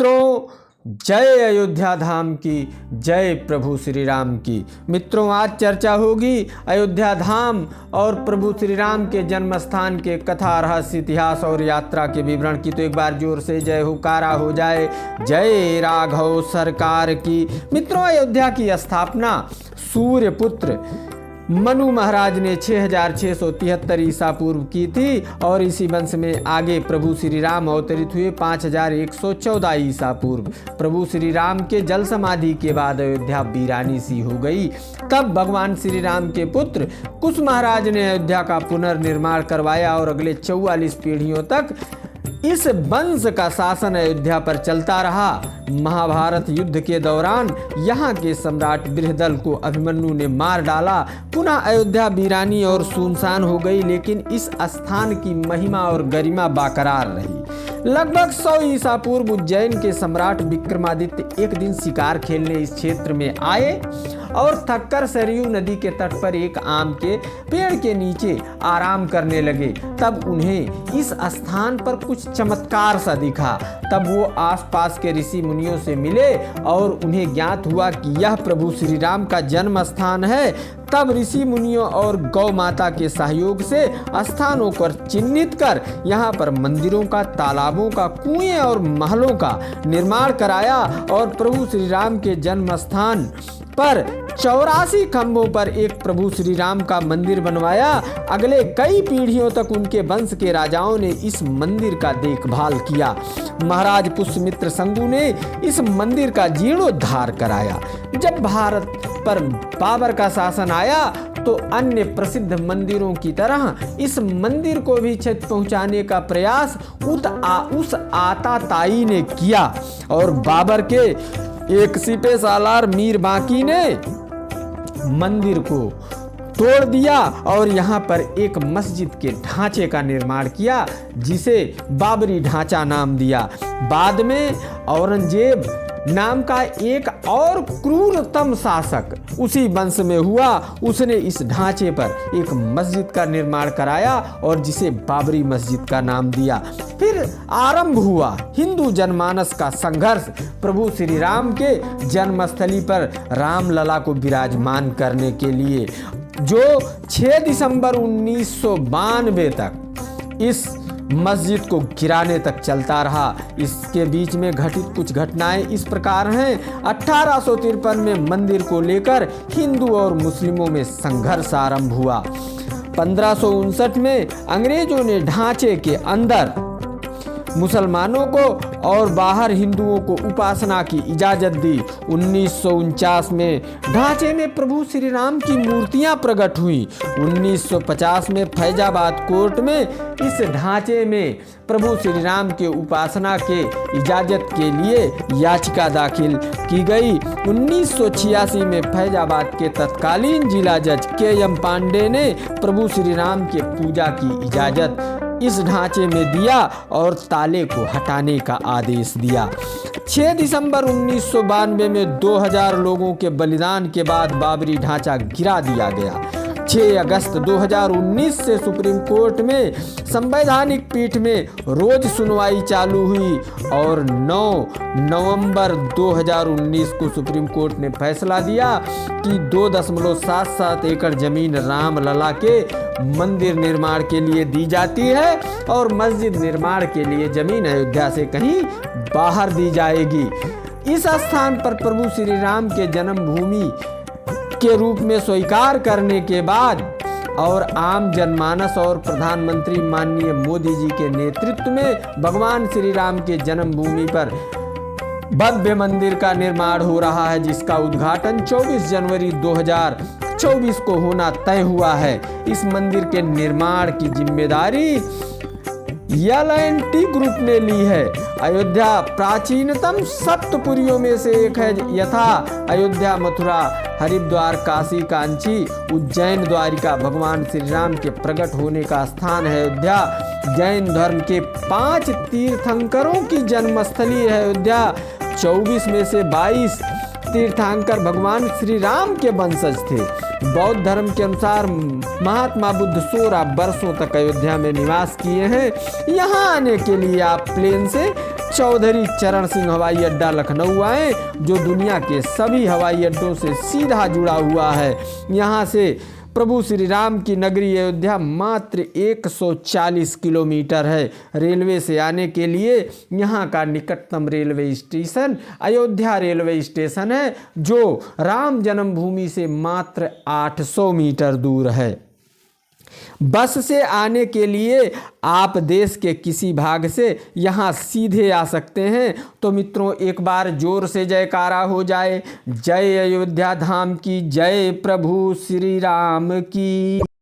मित्रों, जय अयोध्या धाम की, जय प्रभु श्री राम की। मित्रों, आज चर्चा होगी अयोध्या धाम और प्रभु श्री राम के जन्म स्थान के कथा, रहस्य, इतिहास और यात्रा के विवरण की। तो एक बार जोर से जय हुकारा हो जाए, जय राघव सरकार की। मित्रों, अयोध्या की स्थापना सूर्यपुत्र मनु महाराज ने 6673 ईसा पूर्व की थी और इसी वंश में आगे प्रभु श्री राम अवतरित हुए 5114 ईसा पूर्व। प्रभु श्री राम के जल समाधि के बाद अयोध्या वीरानी सी हो गई। तब भगवान श्री राम के पुत्र कुश महाराज ने अयोध्या का पुनर्निर्माण करवाया और अगले 44 पीढ़ियों तक इस वंश का शासन अयोध्या पर चलता रहा। महाभारत युद्ध के दौरान यहाँ के सम्राट बृहदल को अभिमन्यु ने मार डाला। पुनः अयोध्या वीरानी और सुनसान हो गई, लेकिन इस स्थान की महिमा और गरिमा बरकरार रही। लगभग 100 ईसा पूर्व उज्जैन के सम्राट विक्रमादित्य एक दिन शिकार खेलने इस क्षेत्र में आए और थककर सरयू नदी के तट पर एक आम के पेड़ के नीचे आराम करने लगे। तब उन्हें इस स्थान पर कुछ चमत्कार सा दिखा। तब वो आसपास के ऋषि मुनियों से मिले और उन्हें ज्ञात हुआ कि यह प्रभु श्री राम का जन्म स्थान है। तब ऋषि मुनियों और गौ माता के सहयोग से स्थानों पर चिन्हित कर यहाँ पर मंदिरों का, तालाबों का, कुएं और महलों का निर्माण कराया और प्रभु श्री राम के जन्म स्थान पर 84 खंभों पर एक प्रभु श्री राम का मंदिर बनवाया। अगले कई पीढ़ियों तक उनके वंश के राजाओं ने इस मंदिर का देखभाल किया। महाराज पुष्यमित्र शंगु ने इस मंदिर का जीर्णोद्धार कराया। जब भारत पर बाबर का शासन आया तो अन्य प्रसिद्ध मंदिरों की तरह इस मंदिर को भी क्षति पहुंचाने का प्रयास उस आताताई ने किया और बाबर के एक सिपह सालार मीर बांकी ने मंदिर को तोड़ दिया और यहाँ पर एक मस्जिद के ढांचे का निर्माण किया, जिसे बाबरी ढांचा नाम दिया। बाद में औरंगजेब नाम का एक और क्रूरतम शासक उसी वंश में हुआ। उसने इस ढांचे पर एक मस्जिद का निर्माण कराया और जिसे बाबरी मस्जिद का नाम दिया। फिर आरंभ हुआ हिंदू जनमानस का संघर्ष प्रभु श्री राम के जन्मस्थली पर रामलला को विराजमान करने के लिए, जो 6 दिसंबर 1992 तक इस मस्जिद को गिराने तक चलता रहा। इसके बीच में घटित कुछ घटनाएं इस प्रकार हैं। 1853 में मंदिर को लेकर हिंदू और मुस्लिमों में संघर्ष आरंभ हुआ। 1559 में अंग्रेजों ने ढांचे के अंदर मुसलमानों को और बाहर हिंदुओं को उपासना की इजाजत दी। 1949 में ढांचे में प्रभु श्री राम की मूर्तियां प्रकट हुई। 1950 में फैजाबाद कोर्ट में इस ढांचे में प्रभु श्री राम के उपासना के इजाजत के लिए याचिका दाखिल की गई। 1986 में फैजाबाद के तत्कालीन जिला जज के.एम. पांडे ने प्रभु श्री राम के पूजा की इजाजत इस ढांचे में दिया और ताले को हटाने का आदेश दिया। 6 दिसंबर 1992 में 2000 लोगों के बलिदान के बाद बाबरी ढांचा गिरा दिया गया। 6 अगस्त 2019 से सुप्रीम कोर्ट में संवैधानिक पीठ में रोज सुनवाई चालू हुई और 9 नवंबर 2019 को सुप्रीम कोर्ट ने फैसला दिया कि 2.77 एकड़ जमीन रामलला के मंदिर निर्माण के लिए दी जाती है और मस्जिद निर्माण के लिए जमीन अयोध्या से कहीं बाहर दी जाएगी। इस स्थान पर प्रभु श्री राम के जन्मभूमि के रूप में स्वीकार करने के बाद और आम जनमानस और प्रधानमंत्री माननीय मोदी जी के नेतृत्व में भगवान श्री राम के जन्मभूमि पर भव्य मंदिर का निर्माण हो रहा है, जिसका उद्घाटन 24 जनवरी 2024 को होना तय हुआ है। इस मंदिर के निर्माण की जिम्मेदारी L&T ग्रुप ने ली है। अयोध्या प्राचीनतम सप्तपुरियों में से एक है, यथा अयोध्या, मथुरा, हरिद्वार, काशी, कांची, उज्जैन, द्वारिका भगवान श्री राम के प्रकट होने का स्थान है। अयोध्या जैन धर्म के 5 तीर्थंकरों की जन्मस्थली है। अयोध्या 24 में से 22 तीर्थंकर भगवान श्री राम के वंशज थे। बौद्ध धर्म के अनुसार महात्मा बुद्ध 16 वर्षों तक अयोध्या में निवास किए हैं। यहाँ आने के लिए आप प्लेन से चौधरी चरण सिंह हवाई अड्डा लखनऊ आए, जो दुनिया के सभी हवाई अड्डों से सीधा जुड़ा हुआ है। यहाँ से प्रभु श्री राम की नगरी अयोध्या मात्र 140 किलोमीटर है। रेलवे से आने के लिए यहाँ का निकटतम railway station Ayodhya railway station है, जो राम जन्मभूमि से मात्र 800 मीटर दूर है। बस से आने के लिए आप देश के किसी भाग से यहाँ सीधे आ सकते हैं। तो मित्रों, एक बार जोर से जयकारा हो जाए। जय अयोध्या धाम की, जय प्रभु श्री राम की।